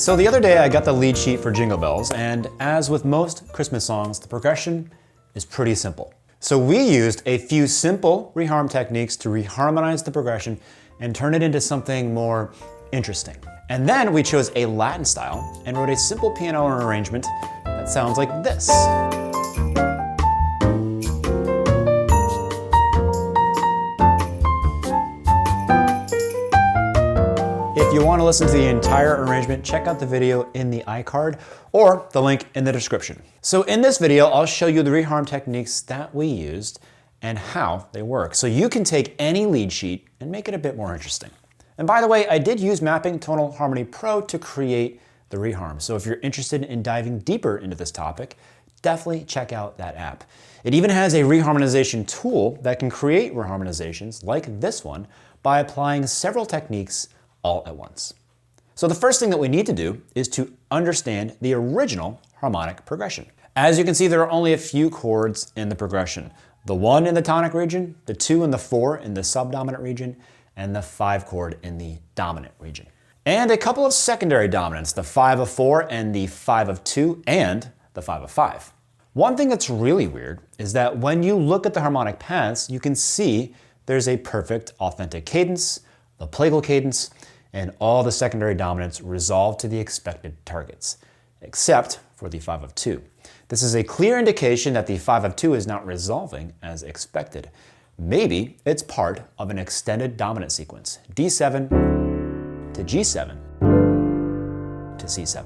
So the other day I got the lead sheet for Jingle Bells, and as with most Christmas songs, the progression is pretty simple. So we used a few simple reharm techniques to reharmonize the progression and turn it into something more interesting. And then we chose a Latin style and wrote a simple piano arrangement that sounds like this. If you want to listen to the entire arrangement, check out the video in the iCard or the link in the description. So in this video, I'll show you the reharm techniques that we used and how they work. So you can take any lead sheet and make it a bit more interesting. And by the way, I did use Mapping Tonal Harmony Pro to create the reharm. So if you're interested in diving deeper into this topic, definitely check out that app. It even has a reharmonization tool that can create reharmonizations like this one by applying several techniques all at once. So the first thing that we need to do is to understand the original harmonic progression. As you can see, there are only a few chords in the progression. The 1 in the tonic region, the 2 and the 4 in the subdominant region, and the 5 chord in the dominant region. And a couple of secondary dominants, the 5 of 4 and the 5 of 2 and the 5 of 5. One thing that's really weird is that when you look at the harmonic paths, you can see there's a perfect authentic cadence, the plagal cadence, and all the secondary dominants resolve to the expected targets, except for the 5 of 2. This is a clear indication that the 5 of 2 is not resolving as expected. Maybe it's part of an extended dominant sequence, D7 to G7 to C7.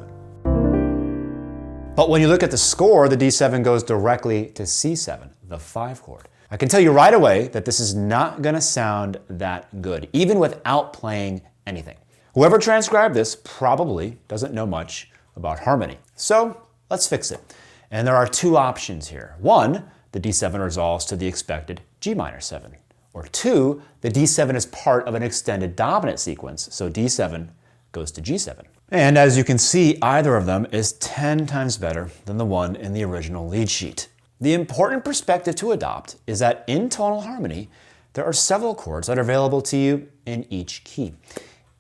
But when you look at the score, the D7 goes directly to C7, the 5 chord. I can tell you right away that this is not gonna sound that good, even without playing anything. Whoever transcribed this probably doesn't know much about harmony. So let's fix it. And there are two options here. One, the D7 resolves to the expected G minor 7. Or two, the D7 is part of an extended dominant sequence, so D7 goes to G7. And as you can see, either of them is 10 times better than the one in the original lead sheet. The important perspective to adopt is that in tonal harmony, there are several chords that are available to you in each key.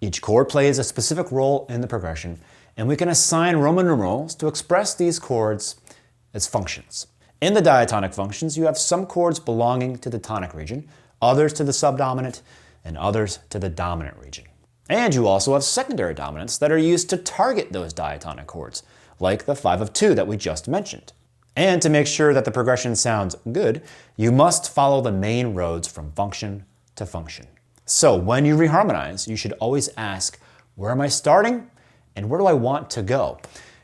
Each chord plays a specific role in the progression, and we can assign Roman numerals to express these chords as functions. In the diatonic functions, you have some chords belonging to the tonic region, others to the subdominant, and others to the dominant region. And you also have secondary dominants that are used to target those diatonic chords, like the 5 of 2 that we just mentioned. And to make sure that the progression sounds good, you must follow the main roads from function to function. So when you reharmonize, you should always ask, where am I starting and where do I want to go?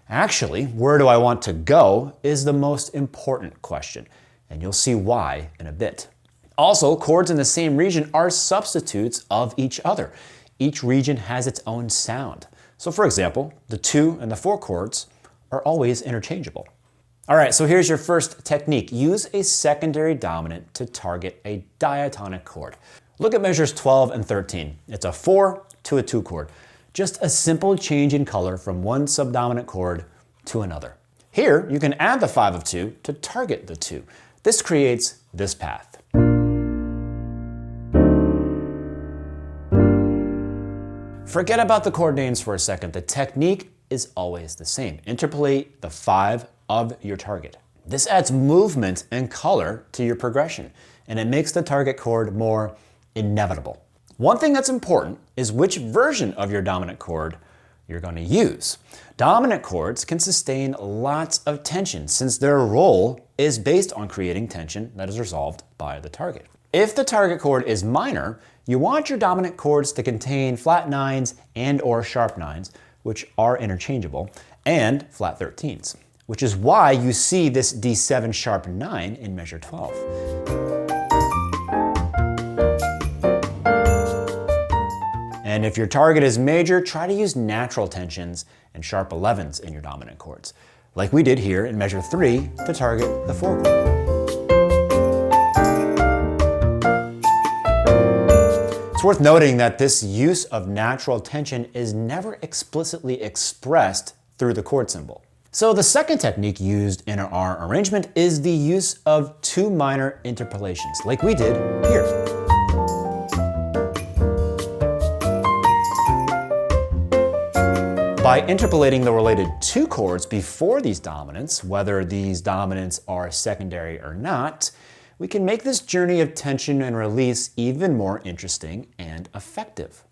Actually, where do I want to go is the most important question, and you'll see why in a bit. Also, chords in the same region are substitutes of each other. Each region has its own sound. So for example, the 2 and the 4 chords are always interchangeable. All right, so here's your first technique. Use a secondary dominant to target a diatonic chord. Look at measures 12 and 13. It's a 4 to a 2 chord. Just a simple change in color from one subdominant chord to another. Here, you can add the 5 of 2 to target the 2. This creates this path. Forget about the chord names for a second. The technique is always the same. Interpolate the 5 of your target. This adds movement and color to your progression, and it makes the target chord more inevitable. One thing that's important is which version of your dominant chord you're going to use. Dominant chords can sustain lots of tension since their role is based on creating tension that is resolved by the target. If the target chord is minor, you want your dominant chords to contain flat 9s and or sharp 9s, which are interchangeable, and flat 13s, which is why you see this D7 sharp 9 in measure 12. And if your target is major, try to use natural tensions and sharp 11s in your dominant chords, like we did here in measure 3 to target the 4 chord. It's worth noting that this use of natural tension is never explicitly expressed through the chord symbol. So the second technique used in our arrangement is the use of 2 minor interpolations, like we did here. By interpolating the related two chords before these dominants, whether these dominants are secondary or not, we can make this journey of tension and release even more interesting and effective.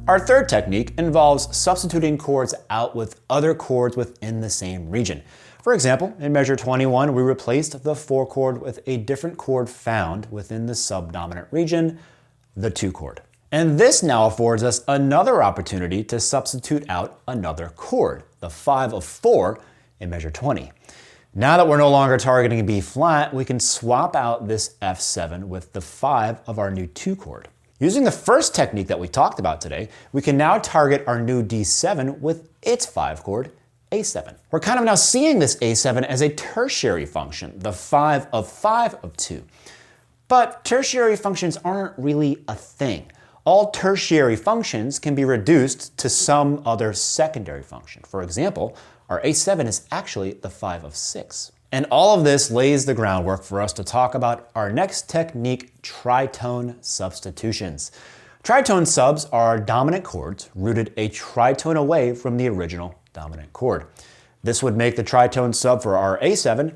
Our third technique involves substituting chords out with other chords within the same region. For example, in measure 21, we replaced the 4 chord with a different chord found within the subdominant region, the 2 chord. And this now affords us another opportunity to substitute out another chord, the 5 of 4 in measure 20. Now that we're no longer targeting B flat, we can swap out this F7 with the 5 of our new 2 chord. Using the first technique that we talked about today, we can now target our new D7 with its 5 chord, A7. We're kind of now seeing this A7 as a tertiary function, the 5 of 2. But tertiary functions aren't really a thing. All tertiary functions can be reduced to some other secondary function. For example, our A7 is actually the 5 of 6. And all of this lays the groundwork for us to talk about our next technique, tritone substitutions. Tritone subs are dominant chords rooted a tritone away from the original dominant chord. This would make the tritone sub for our A7,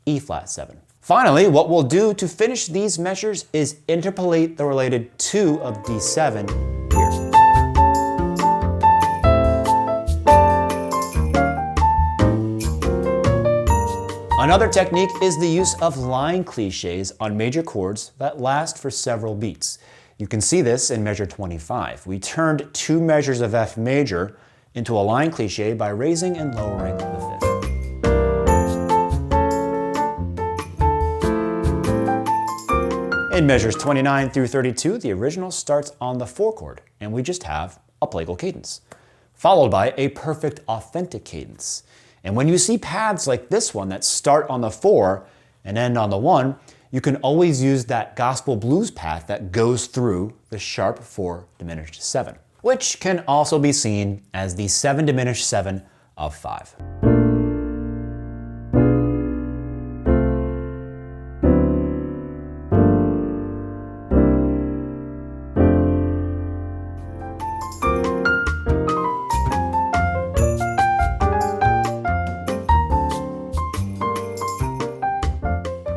E flat 7. Finally, what we'll do to finish these measures is interpolate the related 2 of D7 here. Another technique is the use of line cliches on major chords that last for several beats. You can see this in measure 25. We turned 2 measures of F major into a line cliche by raising and lowering the 5th. In measures 29 through 32, the original starts on the 4 chord, and we just have a plagal cadence, followed by a perfect authentic cadence. And when you see paths like this one that start on the 4 and end on the 1, you can always use that gospel blues path that goes through the sharp 4 diminished 7, which can also be seen as the 7 diminished 7 of 5.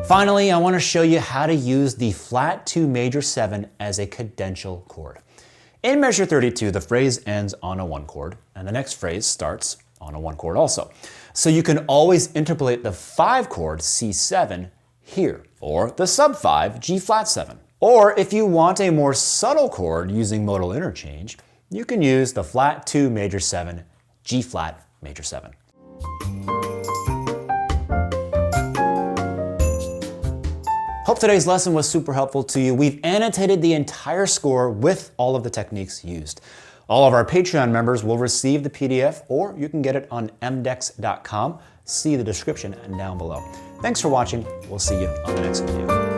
Finally, I want to show you how to use the flat 2 major 7 as a cadential chord. In measure 32, the phrase ends on a 1 chord, and the next phrase starts on a 1 chord also. So you can always interpolate the 5 chord C7 here, or the sub 5 G flat 7. Or if you want a more subtle chord using modal interchange, you can use the flat 2 major 7 G flat major 7. Hope today's lesson was super helpful to you. We've annotated the entire score with all of the techniques used. All of our Patreon members will receive the PDF, or you can get it on mDecks.com. See the description down below. Thanks for watching. We'll see you on the next video.